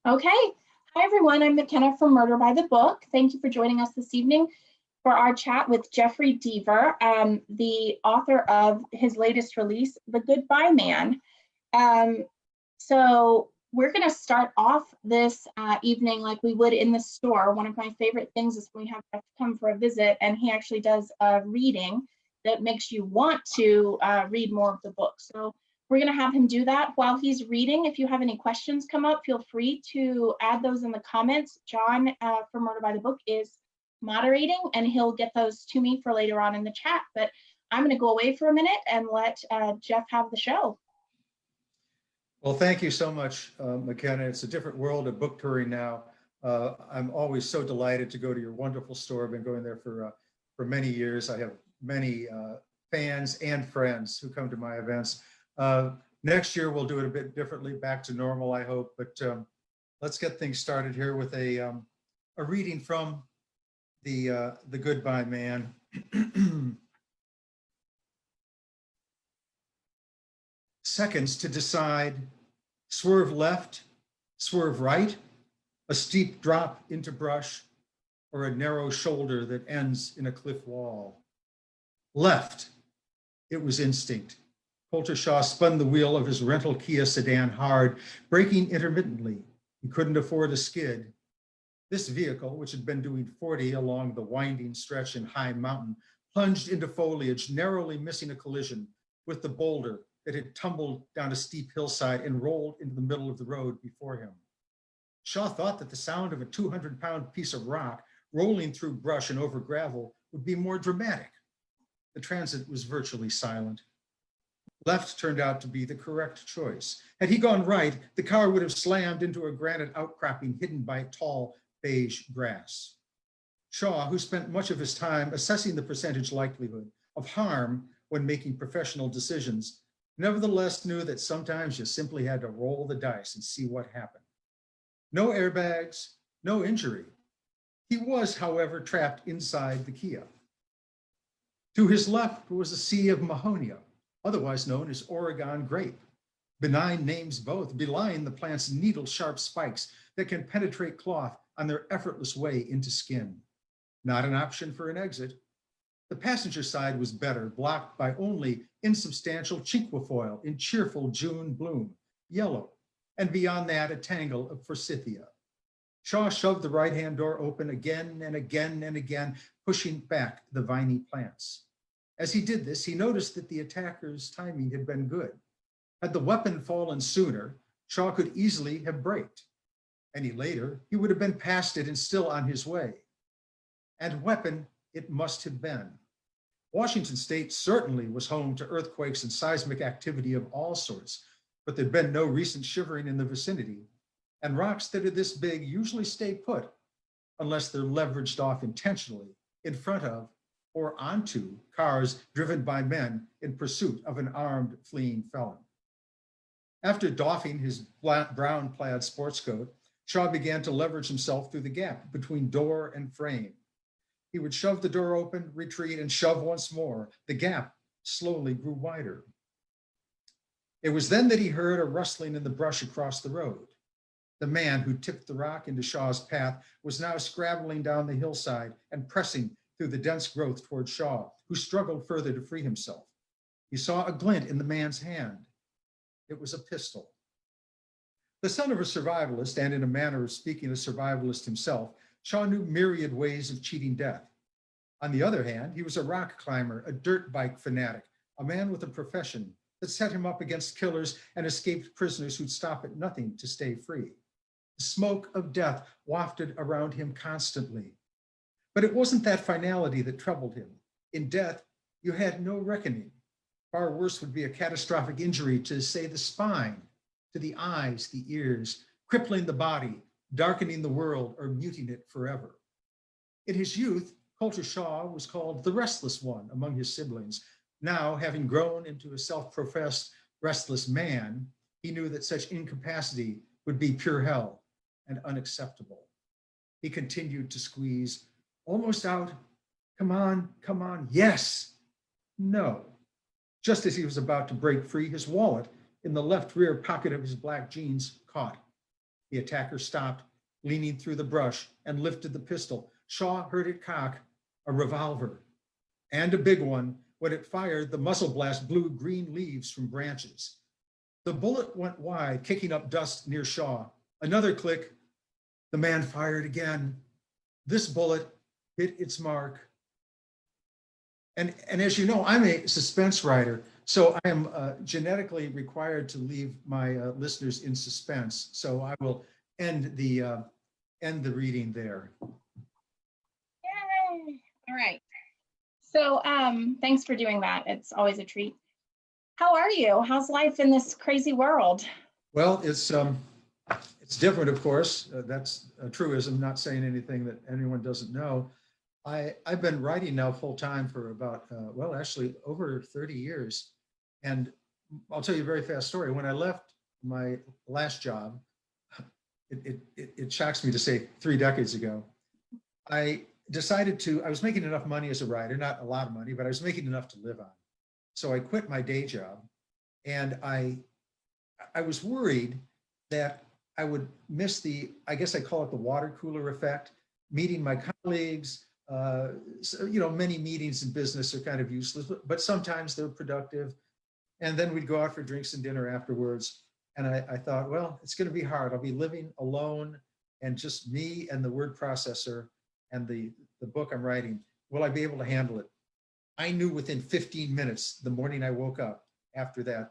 Okay. Hi, everyone. I'm McKenna from Murder by the Book. Thank you for joining us this evening for our chat with Jeffery Deaver, the author of his latest release, The Goodbye Man. So we're going to start off this evening like we would in the store. One of my favorite things is when we have Jeff come for a visit, and he actually does a reading that makes you want to read more of the book. So we're going to have him do that while he's reading. If you have any questions come up, feel free to add those in the comments. John from Murder by the Book is moderating, and he'll get those to me for later on in the chat. But I'm going to go away for a minute and let Jeff have the show. Well, thank you so much, McKenna. It's a different world of book touring now. I'm always so delighted to go to your wonderful store. I've been going there for many years. I have many fans and friends who come to my events. Next year, we'll do it a bit differently, back to normal, I hope. But let's get things started here with a reading from the Goodbye Man. Seconds to decide, swerve left, swerve right, a steep drop into brush, or a narrow shoulder that ends in a cliff wall. Left, it was instinct. Coltershaw spun the wheel of his rental Kia sedan hard, braking intermittently. He couldn't afford a skid. This vehicle, which had been doing 40 along the winding stretch in High Mountain, plunged into foliage, narrowly missing a collision with the boulder that had tumbled down a steep hillside and rolled into the middle of the road before him. Shaw thought that the sound of a 200-pound piece of rock rolling through brush and over gravel would be more dramatic. The transit was virtually silent. Left turned out to be the correct choice. Had he gone right, the car would have slammed into a granite outcropping hidden by tall beige grass. Shaw, who spent much of his time assessing the percentage likelihood of harm when making professional decisions, nevertheless knew that sometimes you simply had to roll the dice and see what happened. No airbags, no injury. He was, however, trapped inside the Kia. To his left was a sea of Mahonia, otherwise known as Oregon grape. Benign names both, belying the plant's needle-sharp spikes that can penetrate cloth on their effortless way into skin. Not an option for an exit. The passenger side was better, blocked by only insubstantial cinquefoil in cheerful June bloom, yellow, and beyond that, a tangle of forsythia. Shaw shoved the right-hand door open again and again and again, pushing back the viney plants. As he did this, he noticed that the attacker's timing had been good. Had the weapon fallen sooner, Shaw could easily have braked. Any later, he would have been past it and still on his way. And weapon it must have been. Washington State certainly was home to earthquakes and seismic activity of all sorts, but there'd been no recent shivering in the vicinity, and rocks that are this big usually stay put unless they're leveraged off intentionally in front of or onto cars driven by men in pursuit of an armed fleeing felon. After doffing his brown plaid sports coat, Shaw began to leverage himself through the gap between door and frame. He would shove the door open, retreat, and shove once more. The gap slowly grew wider. It was then that he heard a rustling in the brush across the road. The man who tipped the rock into Shaw's path was now scrabbling down the hillside and pressing through the dense growth toward Shaw, who struggled further to free himself. He saw a glint in the man's hand. It was a pistol. The son of a survivalist, and in a manner of speaking, a survivalist himself, Shaw knew myriad ways of cheating death. On the other hand, he was a rock climber, a dirt bike fanatic, a man with a profession that set him up against killers and escaped prisoners who'd stop at nothing to stay free. The smoke of death wafted around him constantly. But it wasn't that finality that troubled him. In death, you had no reckoning. Far worse would be a catastrophic injury to, say, the spine, to the eyes, the ears, crippling the body, darkening the world, or muting it forever. In his youth, Colter Shaw was called the restless one among his siblings. Now, having grown into a self-professed restless man, he knew that such incapacity would be pure hell and unacceptable. He continued to squeeze, almost out, come on, yes, no. Just as he was about to break free, his wallet in the left rear pocket of his black jeans caught. The attacker stopped, leaning through the brush, and lifted the pistol. Shaw heard it cock, a revolver, and a big one. When it fired, the muzzle blast blew green leaves from branches. The bullet went wide, kicking up dust near Shaw. Another click, the man fired again. This bullet hit its mark. And as you know, I'm a suspense writer, so I am genetically required to leave my listeners in suspense. So I will end the reading there. Yay! All right. So thanks for doing that. It's always a treat. How are you? How's life in this crazy world? Well, it's different, of course. That's a truism, not saying anything that anyone doesn't know. I've been writing now full time for about, well, actually over 30 years. And I'll tell you a very fast story. When I left my last job, it shocks me to say 3 decades ago, I was making enough money as a writer, not a lot of money, but I was making enough to live on. So I quit my day job, and I was worried that I would miss I guess I call it the water cooler effect, meeting my colleagues. So, many meetings in business are kind of useless, but sometimes they're productive. And then we'd go out for drinks and dinner afterwards. And I thought, well, it's going to be hard. I'll be living alone and just me and the word processor and the book I'm writing. Will I be able to handle it? I knew within 15 minutes, the morning I woke up after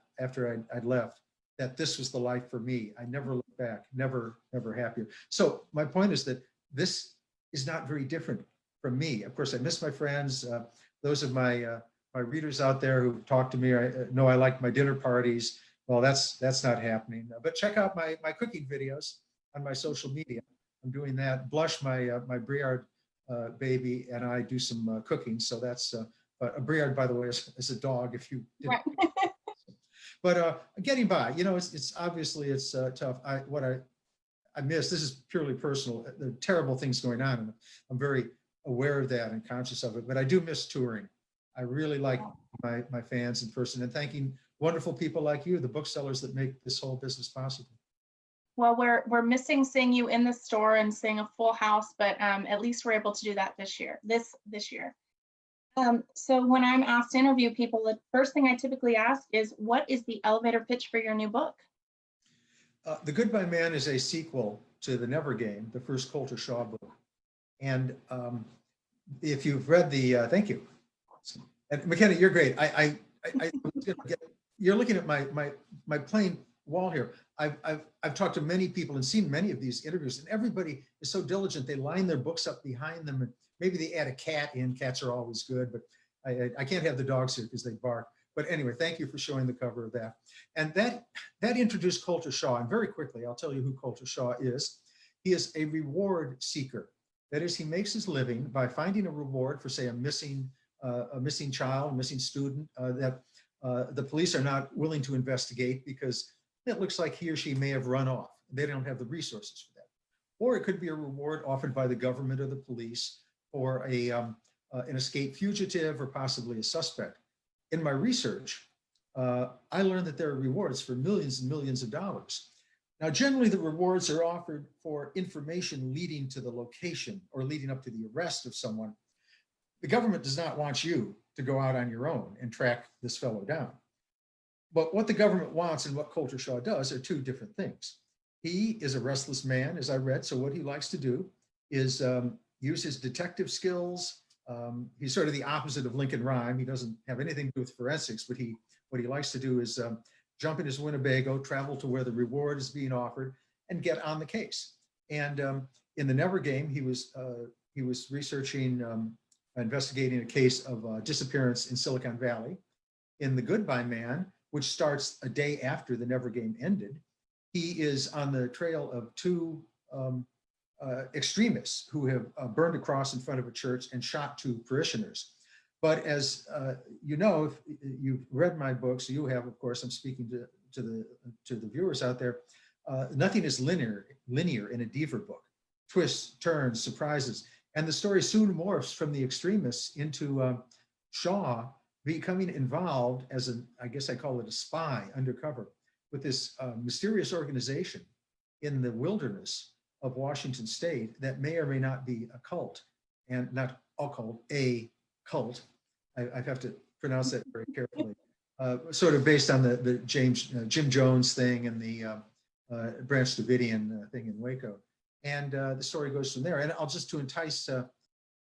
I'd left, that this was the life for me. I never looked back, never happier. So my point is that this is not very different from me. Of course, I miss my friends. Those of my readers out there who talk to me, I know I like my dinner parties. Well, that's not happening. But check out my cooking videos on my social media. I'm doing that. Blush, my Briard baby, and I do some cooking. So that's a Briard, by the way, is a dog. If you didn't. Right. But getting by. It's obviously it's tough. What I miss. This is purely personal. There are terrible things going on, and I'm very aware of that and conscious of it. But I do miss touring. I really like my fans in person, and thanking wonderful people like you, the booksellers that make this whole business possible. Well, we're missing seeing you in the store and seeing a full house, but at least we're able to do that this year. So when I'm asked to interview people, the first thing I typically ask is, what is the elevator pitch for your new book? The Goodbye Man is a sequel to The Never Game, the first Colter Shaw book. And if you've read thank you. And McKenna, you're great. You're looking at my plain wall here. I've talked to many people and seen many of these interviews, and everybody is so diligent. They line their books up behind them, and maybe they add a cat in. Cats are always good, but I can't have the dogs here because they bark. But anyway, thank you for showing the cover of that. And that introduced Colter Shaw. And very quickly, I'll tell you who Colter Shaw is. He is a reward seeker. That is, he makes his living by finding a reward for, say, a missing child, missing student that the police are not willing to investigate because it looks like he or she may have run off. They don't have the resources for that. Or it could be a reward offered by the government or the police for an escaped fugitive or possibly a suspect. In my research, I learned that there are rewards for millions and millions of dollars. Now, generally, the rewards are offered for information leading to the location or leading up to the arrest of someone. The government does not want you to go out on your own and track this fellow down. But what the government wants and what Colter Shaw does are two different things. He is a restless man, as I read, so what he likes to do is use his detective skills. He's sort of the opposite of Lincoln Rhyme. He doesn't have anything to do with forensics, but what he likes to do is jump in his Winnebago, travel to where the reward is being offered, and get on the case. And in the Never Game, he was researching, investigating a case of disappearance in Silicon Valley. In The Goodbye Man, which starts a day after the Never Game ended, he is on the trail of two extremists who have burned a cross in front of a church and shot two parishioners. But as you know, if you've read my books, you have, of course, I'm speaking to the viewers out there, nothing is linear in a Deaver book. Twists, turns, surprises. And the story soon morphs from the extremists into Shaw becoming involved as I guess I call it a spy undercover with this mysterious organization in the wilderness of Washington State that may or may not be a cult, and not a cult, a cult. I have to pronounce that very carefully. Sort of based on the Jim Jones thing and the Branch Davidian thing in Waco. And the story goes from there. And I'll just to entice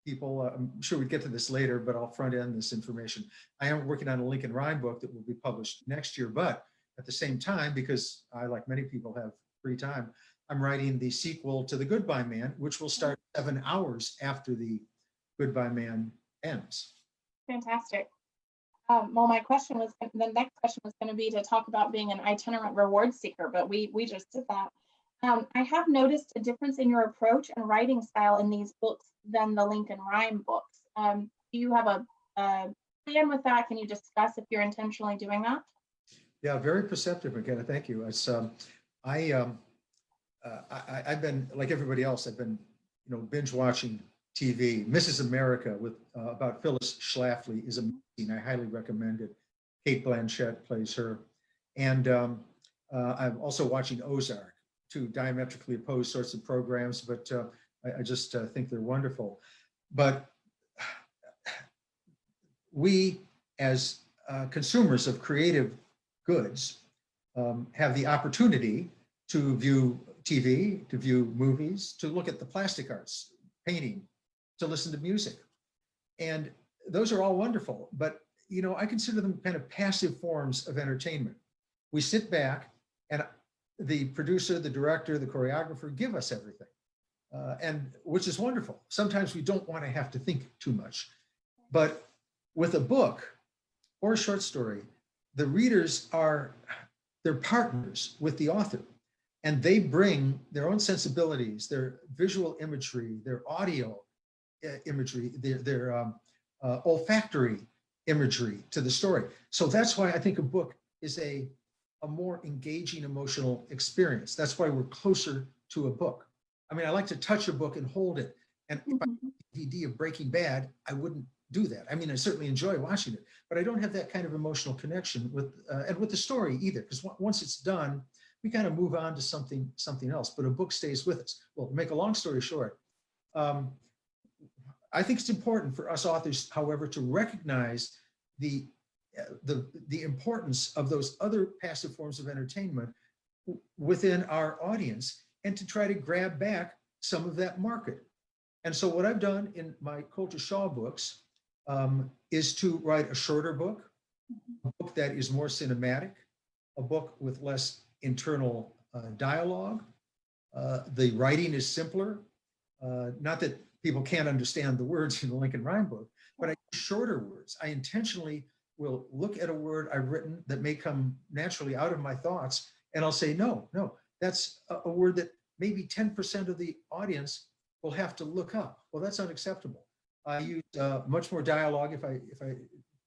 people, I'm sure we'd get to this later, but I'll front end this information. I am working on a Lincoln Rhyme book that will be published next year, but at the same time, because I, like many people, have free time, I'm writing the sequel to The Goodbye Man, which will start 7 hours after The Goodbye Man ends. Fantastic. Well, my question was, the next question was going to be to talk about being an itinerant reward seeker, but we just did that. I have noticed a difference in your approach and writing style in these books than the Lincoln Rhyme books. Do you have a plan with that? Can you discuss if you're intentionally doing that? Yeah, very perceptive, McKenna. Thank you. It's I've been like everybody else. I've been binge watching TV. Mrs. America with about Phyllis Schlafly is amazing. I highly recommend it. Kate Blanchett plays her, and I'm also watching Ozark. Two diametrically opposed sorts of programs, but I just think they're wonderful. But we, as consumers of creative goods, have the opportunity to view TV, to view movies, to look at the plastic arts, painting, to listen to music. And those are all wonderful, but I consider them kind of passive forms of entertainment. We sit back and the producer, the director, the choreographer give us everything, and which is wonderful. Sometimes we don't want to have to think too much. But with a book or a short story, the readers they're partners with the author, and they bring their own sensibilities, their visual imagery, their audio imagery, their olfactory imagery to the story. So that's why I think a book is a more engaging emotional experience. That's why we're closer to a book. I mean, I like to touch a book and hold it. And if I had a DVD of Breaking Bad, I wouldn't do that. I mean, I certainly enjoy watching it, but I don't have that kind of emotional connection with and with the story either, because once it's done, we kind of move on to something else. But a book stays with us. Well, to make a long story short, I think it's important for us authors, however, to recognize the importance of those other passive forms of entertainment within our audience, and to try to grab back some of that market. And so what I've done in my Coulter Shaw books is to write a shorter book, a book that is more cinematic, a book with less internal dialogue. The writing is simpler. Not that people can't understand the words in the Lincoln Rhyme book, but I use shorter words. I intentionally will look at a word I've written that may come naturally out of my thoughts, and I'll say, no, that's a word that maybe 10% of the audience will have to look up. Well, that's unacceptable. I use much more dialogue, if I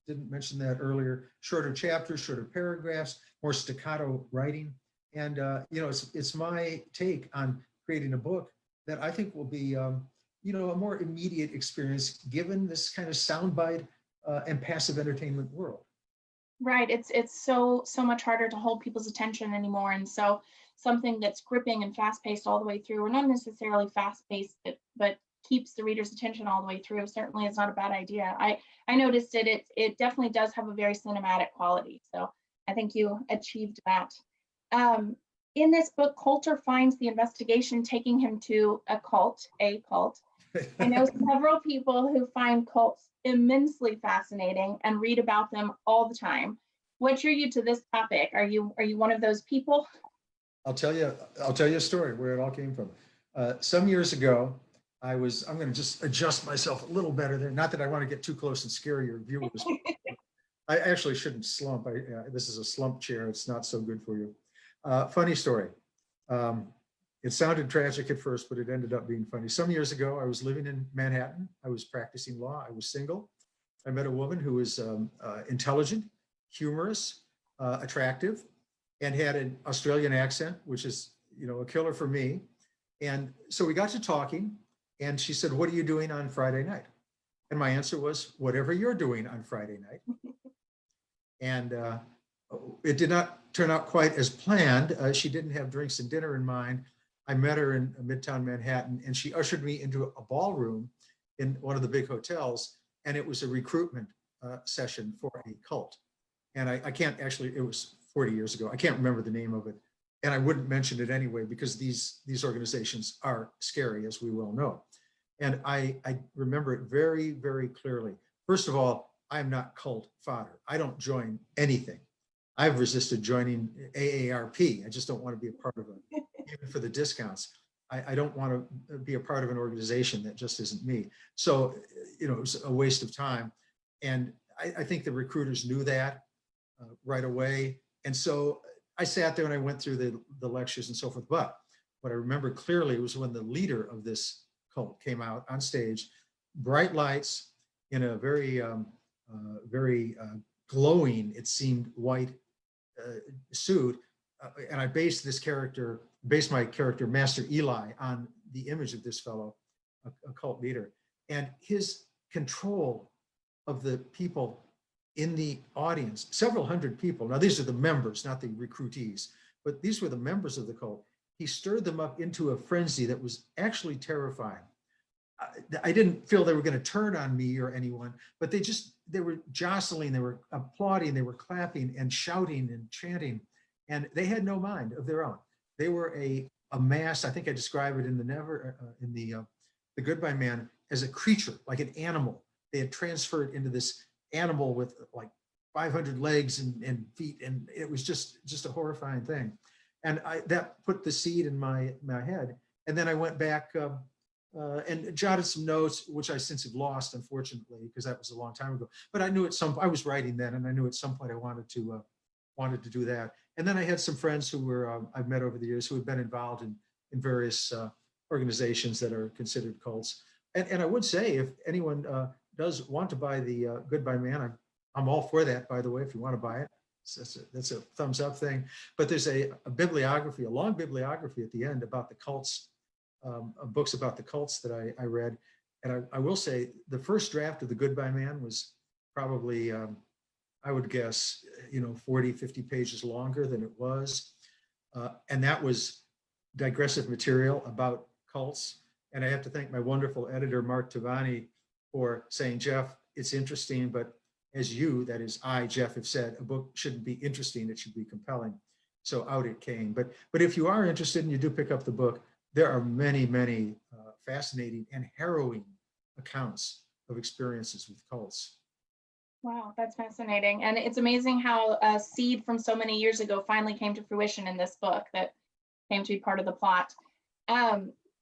didn't mention that earlier, shorter chapters, shorter paragraphs, more staccato writing. And it's my take on creating a book that I think will be a more immediate experience given this kind of soundbite and passive entertainment world. Right. It's so much harder to hold people's attention anymore. And so something that's gripping and fast-paced all the way through, or not necessarily fast-paced, but keeps the reader's attention all the way through, certainly is not a bad idea. I noticed it definitely does have a very cinematic quality. So I think you achieved that. In this book, Coulter finds the investigation taking him to a cult. I know several people who find cults immensely fascinating and read about them all the time. What drew you to this topic? Are you one of those people? I'll tell you a story where it all came from. Some years ago, I'm going to just adjust myself a little better there. Not that I want to get too close and scare your viewers. I actually shouldn't slump. This is a slump chair. It's not so good for you. Funny story. It sounded tragic at first, but it ended up being funny. Some years ago, I was living in Manhattan. I was practicing law. I was single. I met a woman who was intelligent, humorous, attractive, and had an Australian accent, which is, a killer for me. And so we got to talking, and she said, "What are you doing on Friday night?" And my answer was, "Whatever you're doing on Friday night." And it did not turn out quite as planned. She didn't have drinks and dinner in mind, I met her in Midtown Manhattan, and she ushered me into a ballroom in one of the big hotels, and it was a recruitment session for a cult. And I can't actually, it was 40 years ago. I can't remember the name of it. And I wouldn't mention it anyway, because these organizations are scary, as we well know. And I remember it very, very clearly. First of all, I'm not cult fodder. I don't join anything. I've resisted joining AARP. I just don't want to be a part of it, even for the discounts. I don't want to be a part of an organization that just isn't me. So, it was a waste of time. And I think the recruiters knew that right away. And so I sat there and I went through the lectures and so forth. But what I remember clearly was when the leader of this cult came out on stage, bright lights in a very, very glowing, it seemed, white suit. And I based my character, Master Eli, on the image of this fellow, a cult leader. And his control of the people in the audience, several hundred people. Now, these are the members, not the recruitees, but these were the members of the cult. He stirred them up into a frenzy that was actually terrifying. I didn't feel they were going to turn on me or anyone, but they were jostling, they were applauding, they were clapping and shouting and chanting, and they had no mind of their own. They were a mass. I think I describe it in the Goodbye Man as a creature, like an animal. They had transferred into this animal with like 500 legs and feet, and it was just a horrifying thing. And that put the seed in my head. And then I went back and jotted some notes, which I since have lost, unfortunately, because that was a long time ago. But I knew I was writing then, and I knew at some point I wanted to do that. And then I had some friends who were I've met over the years who have been involved in various organizations that are considered cults. And I would say, if anyone does want to buy the Goodbye Man, I'm all for that, by the way, if you want to buy it. That's a thumbs up thing. But there's a bibliography, a long bibliography at the end about the cults, books about the cults that I read. And I will say the first draft of the Goodbye Man was probably, I would guess, 40, 50 pages longer than it was. And that was digressive material about cults. And I have to thank my wonderful editor, Mark Tavani, for saying, Jeff, it's interesting, but as you, that is I, Jeff, have said, a book shouldn't be interesting, it should be compelling. So out it came. But if you are interested and you do pick up the book, there are many, many fascinating and harrowing accounts of experiences with cults. Wow, that's fascinating. And it's amazing how a seed from so many years ago finally came to fruition in this book that came to be part of the plot.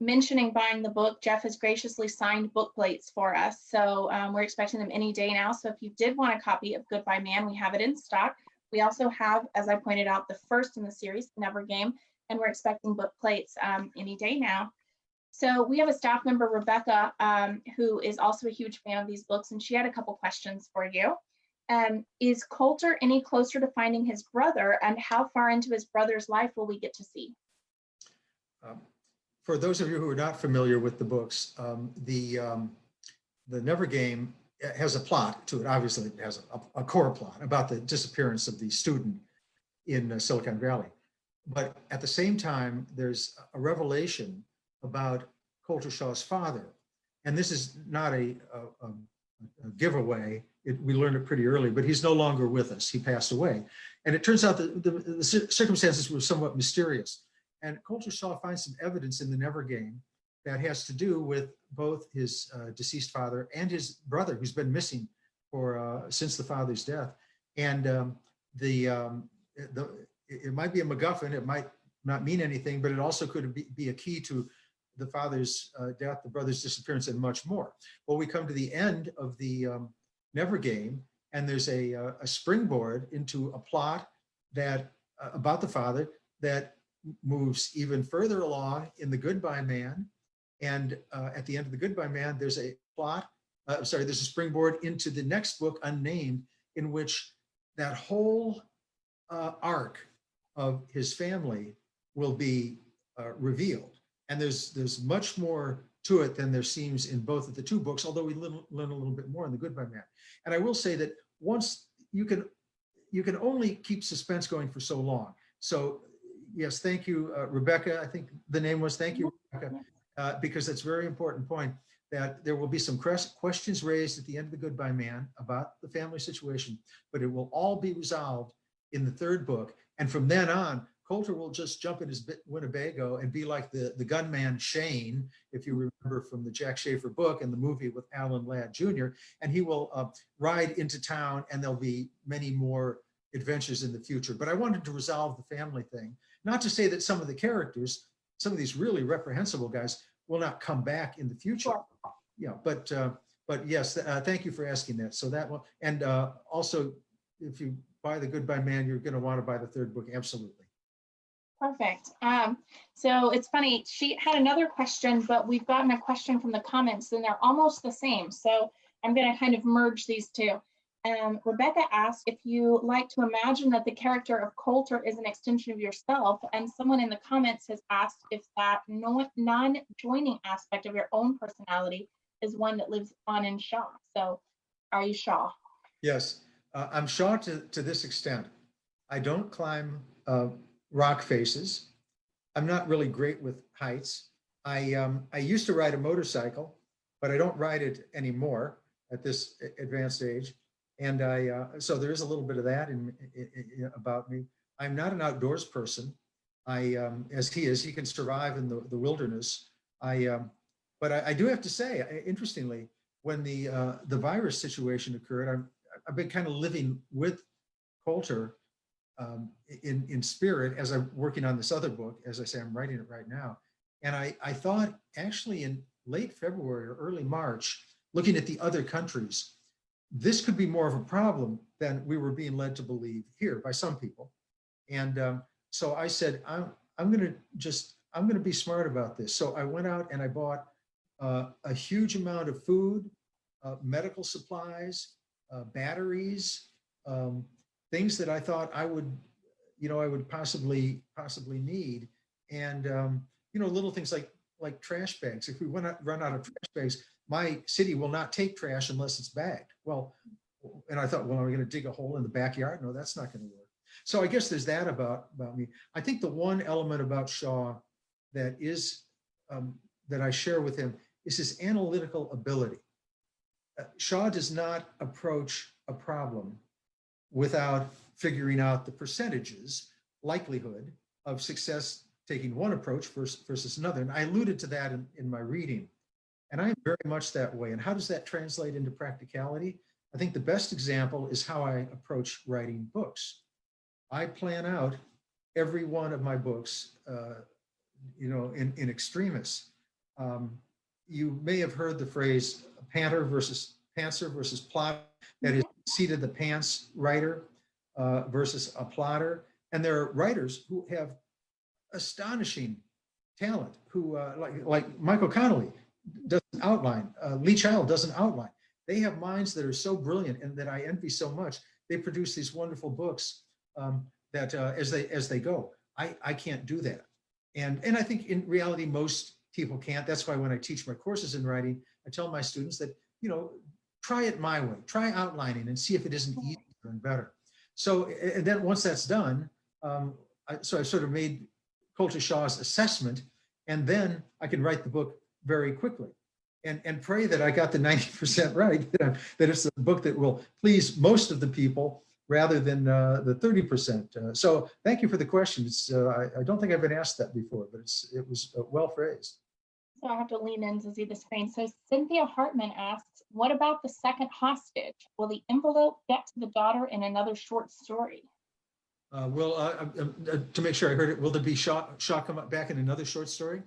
Mentioning buying the book, Jeff has graciously signed book plates for us. So we're expecting them any day now. So if you did want a copy of Goodbye Man, we have it in stock. We also have, as I pointed out, the first in the series, The Never Game, and we're expecting book plates any day now. So we have a staff member, Rebecca, who is also a huge fan of these books, and she had a couple questions for you. Is Coulter any closer to finding his brother, and how far into his brother's life will we get to see? For those of you who are not familiar with the books, the Never Game has a plot to it. Obviously, it has a core plot about the disappearance of the student in Silicon Valley. But at the same time, there's a revelation about Coulter Shaw's father. And this is not a giveaway. We learned it pretty early, but he's no longer with us. He passed away. And it turns out that the circumstances were somewhat mysterious. And Coulter Shaw finds some evidence in the Never Game that has to do with both his deceased father and his brother, who's been missing since the father's death. And it might be a MacGuffin, it might not mean anything, but it also could be a key to the father's death, the brother's disappearance, and much more. Well, we come to the end of the Never Game, and there's a springboard into a plot that about the father that moves even further along in the Goodbye Man. And at the end of the Goodbye Man, there's a there's a springboard into the next book, Unnamed, in which that whole arc of his family will be revealed. And there's much more to it than there seems in both of the two books, although we learn a little bit more in the Goodbye Man. And I will say that once you can only keep suspense going for so long. So yes, thank you, Rebecca. I think the name was, thank you, Rebecca, because it's a very important point that there will be some questions raised at the end of the Goodbye Man about the family situation, but it will all be resolved in the third book. And from then on, Coulter will just jump in his Winnebago and be like the gunman Shane, if you remember from the Jack Schaefer book and the movie with Alan Ladd Jr., and he will ride into town, and there'll be many more adventures in the future. But I wanted to resolve the family thing, not to say that some of the characters, some of these really reprehensible guys, will not come back in the future. Sure. Yeah, but yes, thank you for asking that. So that one, and also, if you buy the Goodbye Man, you're going to want to buy the third book. Absolutely. Perfect. So it's funny, she had another question, but we've gotten a question from the comments and they're almost the same. So I'm going to kind of merge these two. Rebecca asked if you like to imagine that the character of Coulter is an extension of yourself, and someone in the comments has asked if that non-joining aspect of your own personality is one that lives on in Shaw. So are you Shaw? Yes, I'm Shaw to this extent. I don't climb rock faces. I'm not really great with heights. I used to ride a motorcycle, but I don't ride it anymore at this advanced age. And so there is a little bit of that about me. I'm not an outdoors person. As he is, he can survive in the wilderness. But I do have to say, interestingly, when the virus situation occurred, I've been kind of living with Coulter in spirit as I'm working on this other book. As I say, I'm writing it right now. And I thought actually in late February or early March, looking at the other countries, this could be more of a problem than we were being led to believe here by some people. And so I said, I'm going to be smart about this. So I went out and I bought a huge amount of food, medical supplies, batteries, things that I thought I would possibly need. And, little things like trash bags. If we run out of trash bags, my city will not take trash unless it's bagged. Well, and I thought, well, are we going to dig a hole in the backyard? No, that's not going to work. So I guess there's that about me. I think the one element about Shaw that is, that I share with him is his analytical ability. Shaw does not approach a problem without figuring out the percentages, likelihood of success taking one approach versus another. And I alluded to that in my reading. And I'm very much that way. And how does that translate into practicality? I think the best example is how I approach writing books. I plan out every one of my books, in extremis. You may have heard the phrase pantser versus plotter, that is seat of the pants writer versus a plotter. And there are writers who have astonishing talent, who like Michael Connelly doesn't outline, Lee Child doesn't outline. They have minds that are so brilliant and that I envy so much. They produce these wonderful books that as they go. I can't do that. And I think in reality, most people can't. That's why when I teach my courses in writing, I tell my students that, try it my way, try outlining and see if it isn't easier and better. So, and then once that's done, I sort of made Coulter Shaw's assessment, and then I can write the book very quickly and pray that I got the 90% right, that it's a book that will please most of the people rather than the 30%. So thank you for the question. I don't think I've been asked that before, but it was well phrased. So I have to lean in to see the screen. So Cynthia Hartman asks, what about the second hostage? Will the envelope get to the daughter in another short story? To make sure I heard it, will there be Shaw come up back in another short story?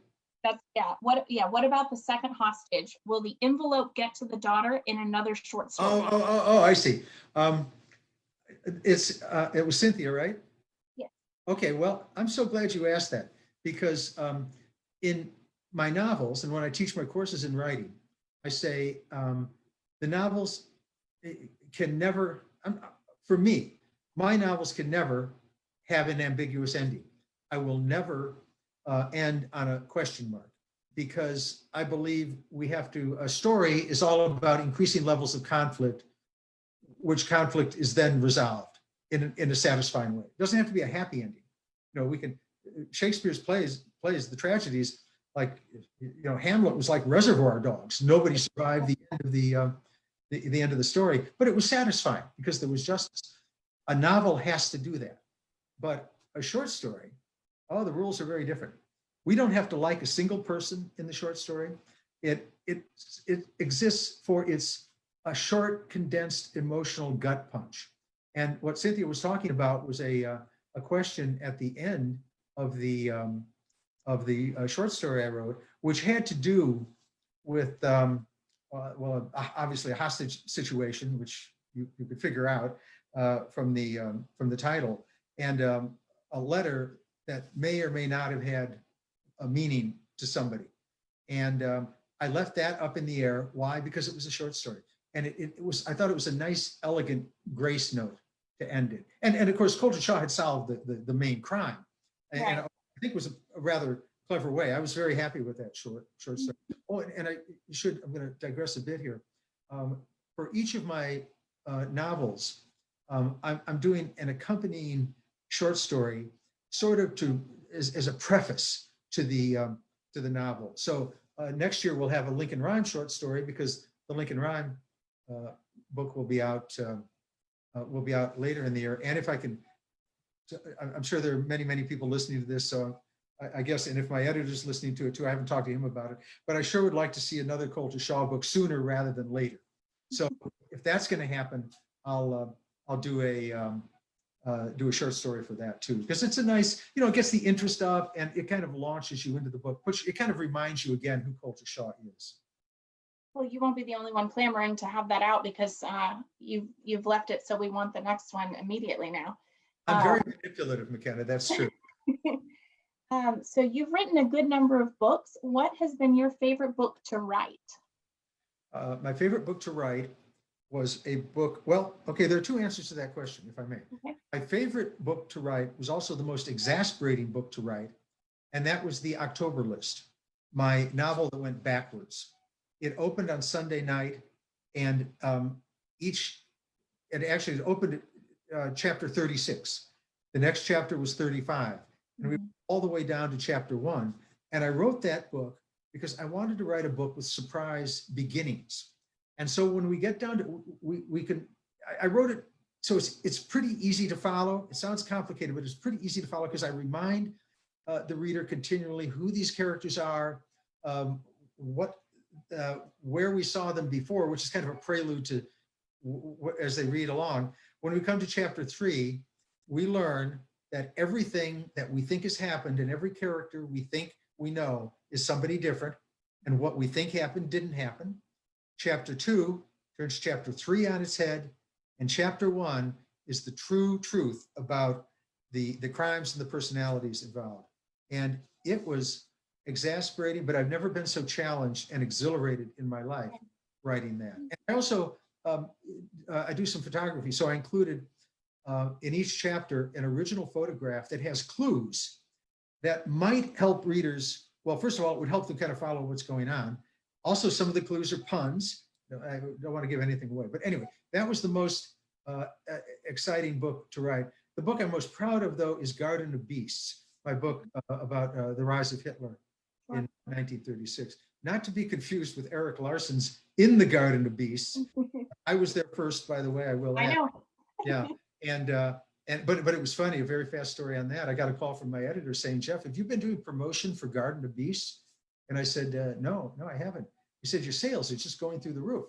What about the second hostage? Will the envelope get to the daughter in another short story? Oh, I see. It was Cynthia, right? Yeah. Okay, well, I'm so glad you asked that, because in my novels, and when I teach my courses in writing, I say the novels can never, for me, my novels can never have an ambiguous ending. I will never end on a question mark, because I believe a story is all about increasing levels of conflict, which conflict is then resolved in a satisfying way. It doesn't have to be a happy ending. We can Shakespeare's plays the tragedies, like, Hamlet was like Reservoir Dogs. Nobody survived the end of the end of the story, but it was satisfying because there was justice. A novel has to do that, but a short story, the rules are very different. We don't have to like a single person in the short story. It exists for a short, condensed, emotional gut punch. And what Cynthia was talking about was a question at the end of the short story I wrote, which had to do with obviously a hostage situation, which you could figure out from the title, and a letter that may or may not have had a meaning to somebody. And I left that up in the air. Why? Because it was a short story. And I thought it was a nice, elegant grace note to end it. And of course, Coulter Shaw had solved the main crime. Right. And I think it was a rather clever way. I was very happy with that short story. Oh, and I'm going to digress a bit here. For each of my novels, I'm doing an accompanying short story, sort of as a preface to the novel. So next year we'll have a Lincoln Rhyme short story, because the Lincoln Rhyme book will be out later in the year. And if I can, I'm sure there are many people listening to this, so I guess, and if my editor's listening to it too, I haven't talked to him about it, but I sure would like to see another Coulter Shaw book sooner rather than later. So if that's going to happen, I'll do a short story for that too, because it's a nice, it gets the interest up and it kind of launches you into the book, which it kind of reminds you again who Coulter Shaw is. Well, you won't be the only one clamoring to have that out, because you've left it so we want the next one immediately now. I'm very manipulative, McKenna. That's true. So you've written a good number of books. What has been your favorite book to write? My favorite book to write was a book. Well, okay, there are two answers to that question, if I may. Okay. My favorite book to write was also the most exasperating book to write, and that was The October List, my novel that went backwards. It opened on Sunday night, and it opened at chapter 36. The next chapter was 35, and we went all the way down to chapter 1. And I wrote that book because I wanted to write a book with surprise beginnings. And so when we get down to, I wrote it so it's pretty easy to follow. It sounds complicated, but it's pretty easy to follow because I remind the reader continually who these characters are, where we saw them before, which is kind of a prelude to as they read along. When we come to chapter 3, we learn that everything that we think has happened and every character we think we know is somebody different, and what we think happened didn't happen. Chapter 2 turns chapter 3 on its head, and chapter 1 is the true truth about the crimes and the personalities involved. And it was exasperating, but I've never been so challenged and exhilarated in my life writing that. And I also, I do some photography, so I included in each chapter an original photograph that has clues that might help readers. Well, first of all, it would help them kind of follow what's going on. Also, some of the clues are puns. I don't want to give anything away, but anyway, that was the most exciting book to write. The book I'm most proud of, though, is Garden of Beasts, my book about the rise of Hitler in 1936. Not to be confused with Eric Larson's In the Garden of Beasts. I was there first, by the way. I will add. I know. Yeah, but it was funny. A very fast story on that. I got a call from my editor saying, "Jeff, have you been doing promotion for Garden of Beasts?" And I said, "No, I haven't." He said, "Your sales are just going through the roof."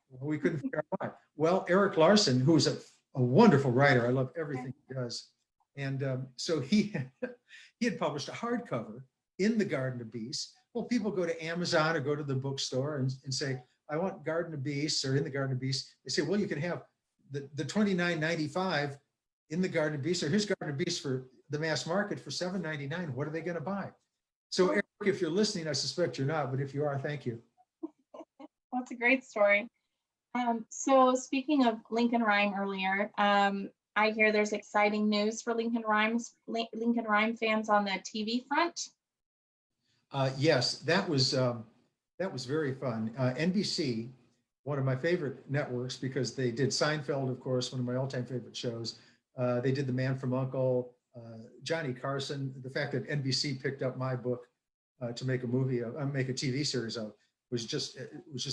Well, we couldn't figure out why. Well, Eric Larson, who is a wonderful writer, I love everything he does, and so he had published a hardcover in the Garden of Beasts. Well, people go to Amazon or go to the bookstore and say, "I want Garden of Beasts," or In the Garden of Beasts. They say, "Well, you can have the $29.95 in the Garden of Beasts, or here's Garden of Beasts for the mass market for $7.99. What are they going to buy?" So Eric, if you're listening, I suspect you're not, but if you are, thank you. That's a great story. So speaking of Lincoln Rhyme earlier, I hear there's exciting news for Lincoln Rhyme fans on the TV front. Yes, that was very fun. NBC, one of my favorite networks, because they did Seinfeld, of course, one of my all-time favorite shows. They did The Man from U.N.C.L.E., Johnny Carson. The fact that NBC picked up my book to make a movie, make a TV series of, was just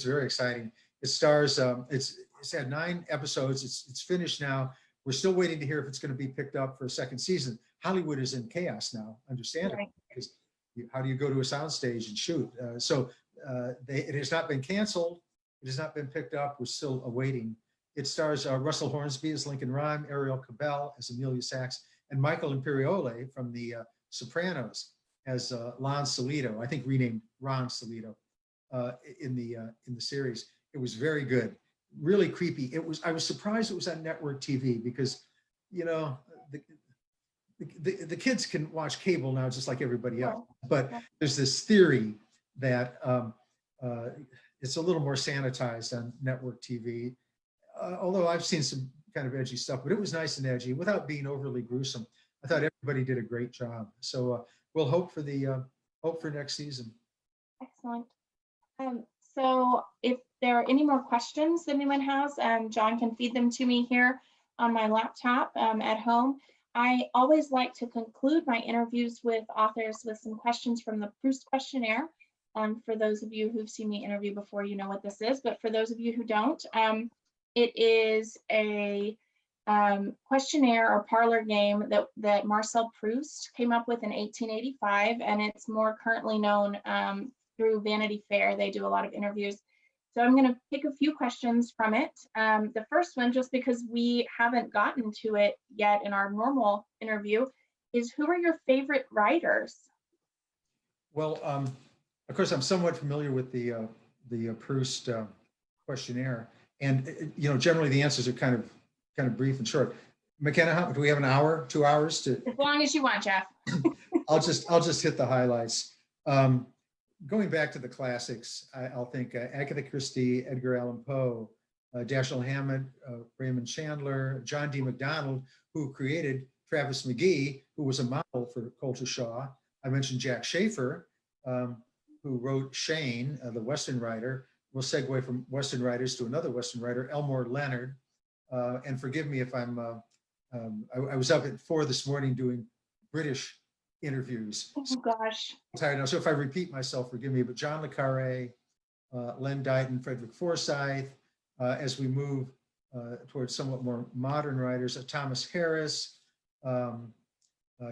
very exciting. It stars. It's had 9 episodes. It's finished now. We're still waiting to hear if it's going to be picked up for a second season. Hollywood is in chaos now, understandably, Right. because how do you go to a soundstage and shoot? It has not been canceled. It has not been picked up. We're still awaiting. It stars Russell Hornsby as Lincoln Rhyme, Ariel Cabell as Amelia Sachs, and Michael Imperiole from the Sopranos as Lon Solito. I think renamed Ron Solito in the series. It was very good, really creepy. I was surprised it was on network TV because, you know, the kids can watch cable now just like everybody else. But there's this theory that it's a little more sanitized on network TV. Although I've seen some kind of edgy stuff, but it was nice and edgy without being overly gruesome. I thought everybody did a great job. So we'll hope for next season. Excellent. So if there are any more questions that anyone has, John can feed them to me here on my laptop at home. I always like to conclude my interviews with authors with some questions from the Proust questionnaire. For those of you who've seen me interview before, you know what this is, but for those of you who don't, it is a questionnaire or parlor game that Marcel Proust came up with in 1885, and it's more currently known through Vanity Fair. They do a lot of interviews. So I'm going to pick a few questions from it. The first one, just because we haven't gotten to it yet in our normal interview, is who are your favorite writers? Well, of course, I'm somewhat familiar with the Proust questionnaire, and you know, generally the answers are kind of brief and short. McKenna, do we have an hour, 2 hours to? As long as you want, Jeff. I'll just hit the highlights. Going back to the classics, I'll think Agatha Christie, Edgar Allan Poe, Dashiell Hammett, Raymond Chandler, John D. MacDonald, who created Travis McGee, who was a model for Colter Shaw. I mentioned Jack Schaefer, who wrote Shane, the Western writer. We'll segue from Western writers to another Western writer, Elmore Leonard. And forgive me if I was up at 4 this morning doing British interviews. Oh gosh. I'm tired now, so if I repeat myself, forgive me, but John le Carré, Len Deighton, Frederick Forsyth, as we move towards somewhat more modern writers, Thomas Harris,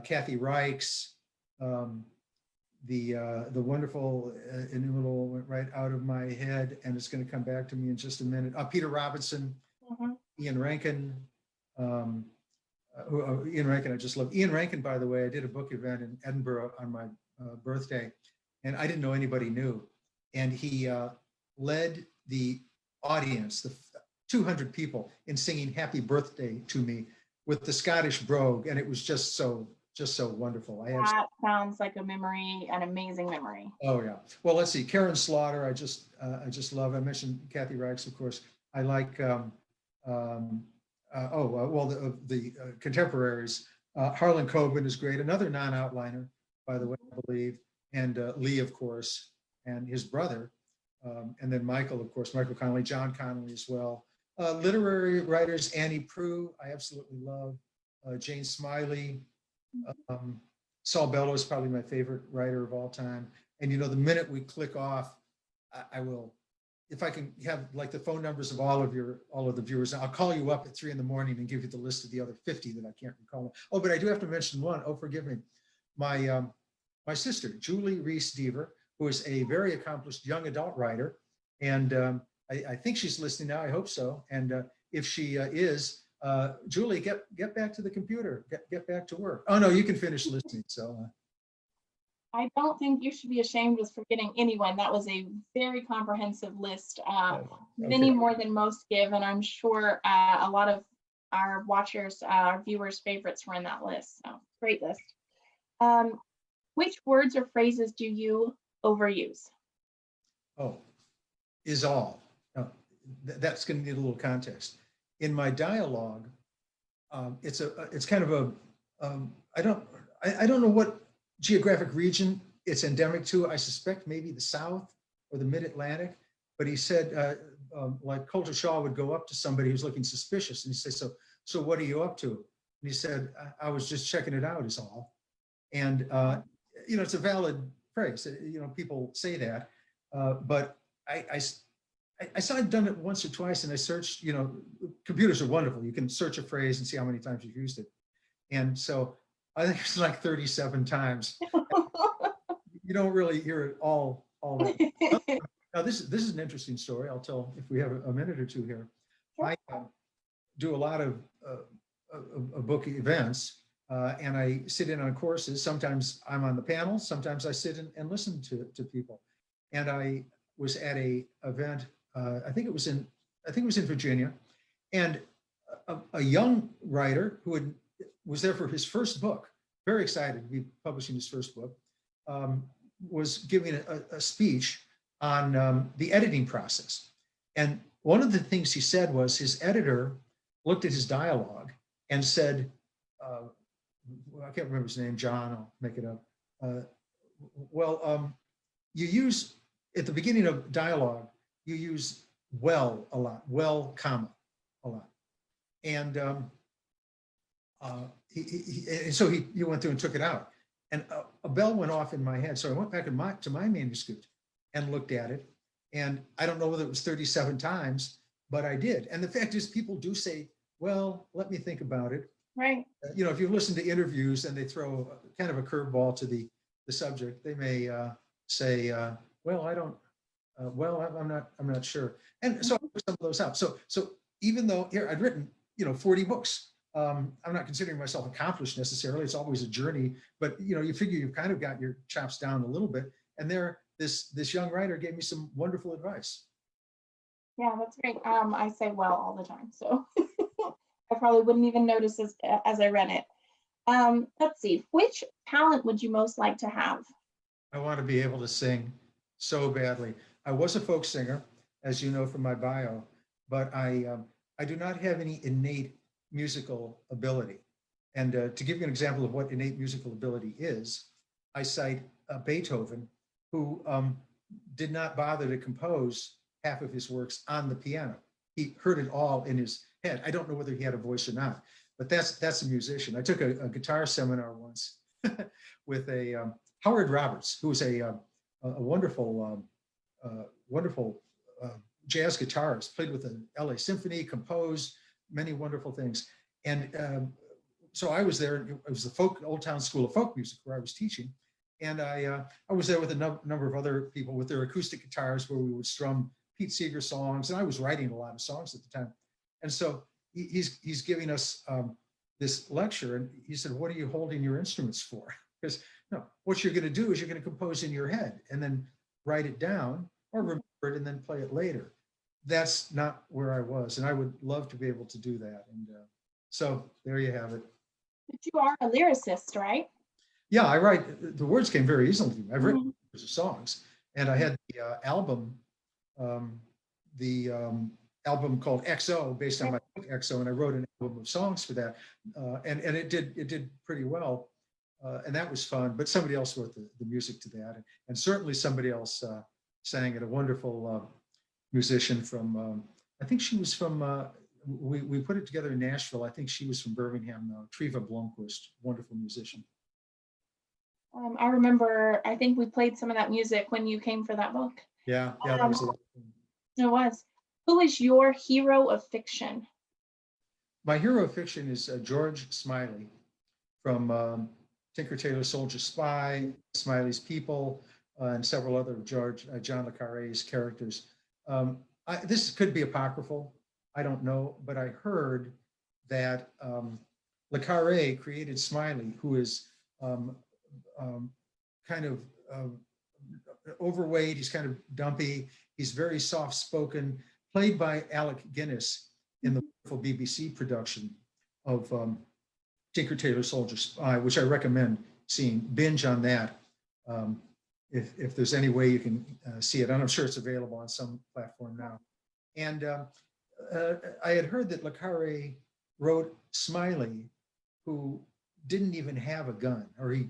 Kathy Reichs, the wonderful inimitable went right out of my head, and it's going to come back to me in just a minute. Peter Robinson, Ian Rankin, Ian Rankin, I just love. Ian Rankin, by the way, I did a book event in Edinburgh on my birthday, and I didn't know anybody knew. And he led the audience, the 200 people, in singing Happy Birthday to me with the Scottish brogue, and it was just so wonderful. That sounds like a memory, an amazing memory. Oh yeah. Well, let's see. Karen Slaughter, I just love. I mentioned Kathy Reichs, of course. I like. The contemporaries. Harlan Coben is great. Another non-outliner, by the way, I believe. And Lee, of course, and his brother. And then Michael, of course, Michael Connelly, John Connelly as well. Literary writers, Annie Proulx, I absolutely love. Jane Smiley. Saul Bellow is probably my favorite writer of all time. And you know, the minute we click off, I will, if I can have like the phone numbers of all of the viewers, I'll call you up at 3 in the morning and give you the list of the other 50 that I can't recall. Oh, but I do have to mention one. Oh, forgive me. My sister, Julie Reese Deaver, who is a very accomplished young adult writer. And I think she's listening now. I hope so. And if she is, Julie, get back to the computer, get back to work. Oh no, you can finish listening. So I don't think you should be ashamed of forgetting anyone. That was a very comprehensive list, many more than most give, and I'm sure a lot of our watchers, our viewers' favorites were in that list. So great list. Which words or phrases do you overuse? Oh, is all. That's going to need a little context. In my dialogue, it's kind of a I don't know what geographic region it's endemic to. I suspect maybe the South or the Mid-Atlantic. But he said, like Colter Shaw would go up to somebody who's looking suspicious, and he'd say, "So what are you up to?" And he said, I was just checking it out is all. And, it's a valid phrase. People say that, but I saw I'd done it once or twice, and I searched, computers are wonderful. You can search a phrase and see how many times you've used it. And so I think it's like 37 times. You don't really hear it all that. Now, this is an interesting story. I'll tell if we have a minute or two here. Sure. I do a lot of book events, and I sit in on courses. Sometimes I'm on the panel. Sometimes I sit and listen to people. And I was at a event. I think it was in Virginia, and a young writer who was there for his first book, very excited to be publishing his first book, was giving a speech on the editing process. And one of the things he said was his editor looked at his dialogue and said, I can't remember his name, John, I'll make it up. You use, at the beginning of dialogue, you use well a lot, well, comma, a lot. And so he went through and took it out. And a bell went off in my head. So I went back to my manuscript and looked at it. And I don't know whether it was 37 times, but I did. And the fact is, people do say, well, let me think about it. Right. If you listen to interviews and they throw kind of a curveball to the subject, they may say, well, I don't, I'm not sure. And so I put some of those out. So even though here I'd written, 40 books, I'm not considering myself accomplished necessarily. It's always a journey, but you figure you've kind of got your chops down a little bit. And this young writer gave me some wonderful advice. Yeah, that's great. I say well all the time, so I probably wouldn't even notice as I read it. Let's see, which talent would you most like to have? I want to be able to sing so badly. I was a folk singer, as you know from my bio, but I do not have any innate musical ability. And to give you an example of what innate musical ability is, I cite Beethoven, who did not bother to compose half of his works on the piano. He heard it all in his head. I don't know whether he had a voice or not, but that's a musician. I took a guitar seminar once with a Howard Roberts, who was a wonderful jazz guitarist, played with the LA Symphony, composed many wonderful things. And so I was there. It was the Old Town School of Folk Music where I was teaching. And I was there with a number of other people with their acoustic guitars where we would strum Pete Seeger songs. And I was writing a lot of songs at the time. And so he's giving us this lecture, and he said, what are you holding your instruments for? Because what you're going to do is you're going to compose in your head and then write it down or remember it and then play it later. That's not where I was. And I would love to be able to do that. And so there you have it. But you are a lyricist, right? Yeah, I write. The words came very easily to me. I've written songs, and I had the album called XO, based on my book XO, and I wrote an album of songs for that, and it did pretty well, and that was fun. But somebody else wrote the music to that, and certainly somebody else sang it. A wonderful musician from, I think she was from. We put it together in Nashville. I think she was from Birmingham, Treva Blomqvist, wonderful musician. I remember, I think we played some of that music when you came for that book. Yeah, that was a lot of fun. It was. Who is your hero of fiction? My hero of fiction is George Smiley from Tinker Tailor Soldier Spy, Smiley's People, and several other John le Carre's characters. This could be apocryphal. I don't know, but I heard that le Carre created Smiley, who is kind of overweight. He's kind of dumpy. He's very soft-spoken, played by Alec Guinness in the wonderful BBC production of Tinker Tailor Soldier Spy, which I recommend seeing. Binge on that if there's any way you can see it. And I'm sure it's available on some platform now. And I had heard that le Carre wrote Smiley, who didn't even have a gun, or he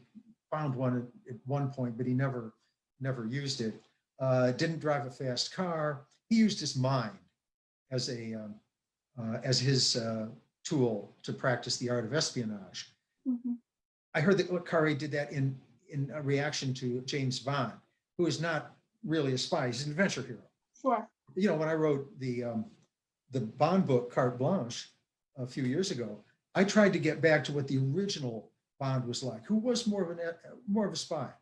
found one at one point, but he never used it. Didn't drive a fast car. He used his mind as his tool to practice the art of espionage. Mhm. I heard that Crais did that in a reaction to James Bond, who is not really a spy, he's an adventure hero. Sure. You know, when I wrote the Bond book, Carte Blanche, a few years ago, I tried to get back to what the original Bond was like, who was more of a spy.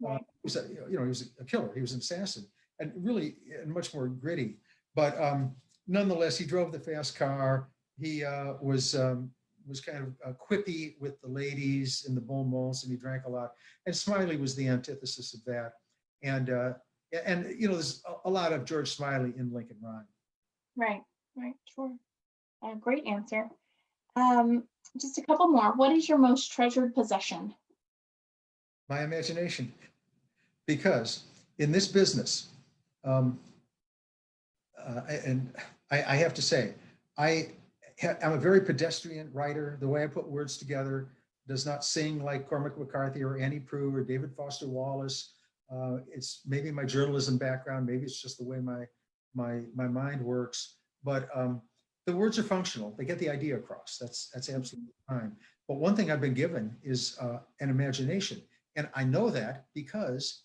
Right. He was he was a killer, he was an assassin, and really and much more gritty. But nonetheless, he drove the fast car. He was kind of quippy with the ladies in the bon bons, and he drank a lot. And Smiley was the antithesis of that. And you know, there's a lot of George Smiley in Lincoln Rhyme. Right. Sure. Great answer. Just a couple more. What is your most treasured possession? My imagination. Because in this business, and I have to say, I'm a very pedestrian writer. The way I put words together does not sing like Cormac McCarthy or Annie Proulx or David Foster Wallace. It's maybe my journalism background, maybe it's just the way my mind works. But the words are functional. They get the idea across. That's absolutely fine. But one thing I've been given is an imagination, and I know that because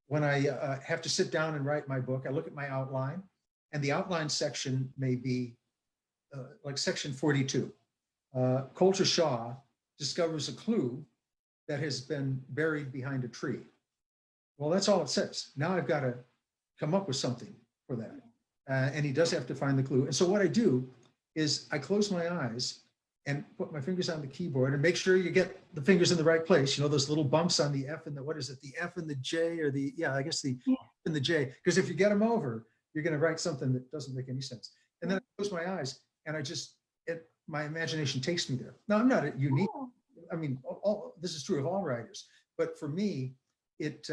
when I have to sit down and write my book, I look at my outline, and the outline section may be like section 42. Coulter Shaw discovers a clue that has been buried behind a tree. Well, that's all it says. Now I've got to come up with something for that. And he does have to find the clue. And so what I do is I close my eyes and put my fingers on the keyboard and make sure you get the fingers in the right place. You know, those little bumps on the F and the, what is it? The F and the J, or the, yeah, I guess the F and the J. Because if you get them over, you're going to write something that doesn't make any sense. And then I close my eyes and I just, my imagination takes me there. Now, I'm not unique. I mean, this is true of all writers, but for me, it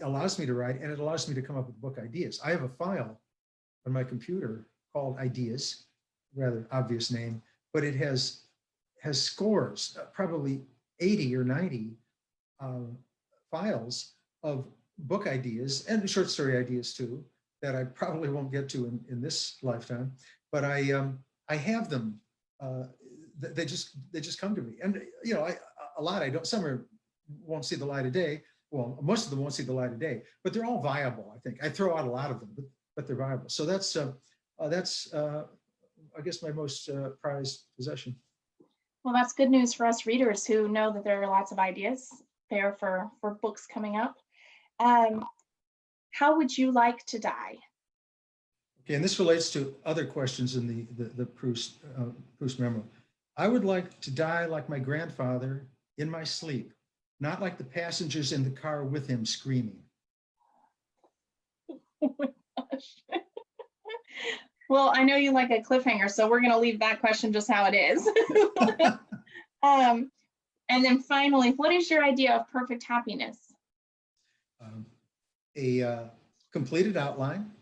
allows me to write, and it allows me to come up with book ideas. I have a file on my computer called Ideas, rather obvious name, but it has scores, probably 80 or 90 files of book ideas and short story ideas too, that I probably won't get to in this lifetime, but I have them. They just come to me, and you know, some won't see the light of day. Well, most of them won't see the light of day, but they're all viable. I think I throw out a lot of them, but they're viable. So that's I guess my most prized possession. Well, that's good news for us readers who know that there are lots of ideas there for books coming up. How would you like to die? Okay, and this relates to other questions in the Proust memo. I would like to die like my grandfather in my sleep, not like the passengers in the car with him screaming. Oh my gosh. Well, I know you like a cliffhanger, so we're going to leave that question just how it is. And then finally, what is your idea of perfect happiness? A completed outline,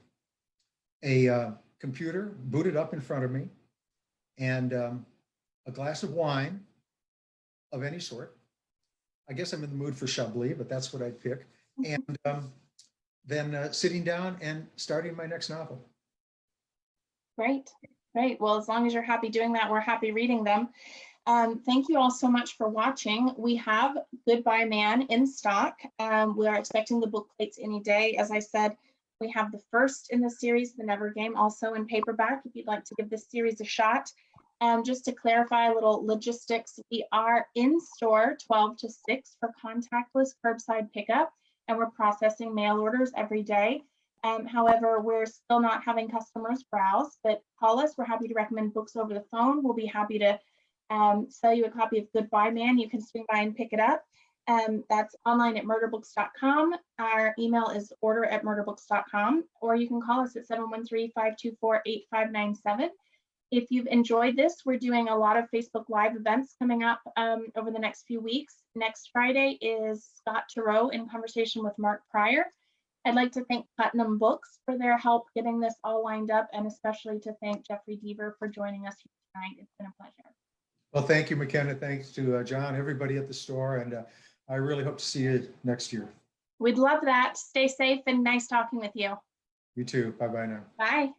a computer booted up in front of me, and a glass of wine of any sort. I guess I'm in the mood for Chablis, but that's what I'd pick. And then sitting down and starting my next novel. Great. Well, as long as you're happy doing that, we're happy reading them. Thank you all so much for watching. We have Goodbye Man in stock. We are expecting the book plates any day. As I said, we have the first in the series, The Never Game, also in paperback, if you'd like to give this series a shot. Just to clarify a little logistics, we are in store 12 to 6 for contactless curbside pickup, and we're processing mail orders every day. However, we're still not having customers browse, but call us. We're happy to recommend books over the phone. We'll be happy to sell you a copy of Goodbye Man. You can swing by and pick it up. That's online at murderbooks.com. Our email is order@murderbooks.com, or you can call us at 713-524-8597. If you've enjoyed this, we're doing a lot of Facebook Live events coming up over the next few weeks. Next Friday is Scott Turow in conversation with Mark Pryor. I'd like to thank Putnam Books for their help getting this all lined up, and especially to thank Jeffery Deaver for joining us here tonight. It's been a pleasure. Well, thank you, McKenna. Thanks to John, everybody at the store, and I really hope to see you next year. We'd love that. Stay safe and nice talking with you. You too. Bye-bye now. Bye.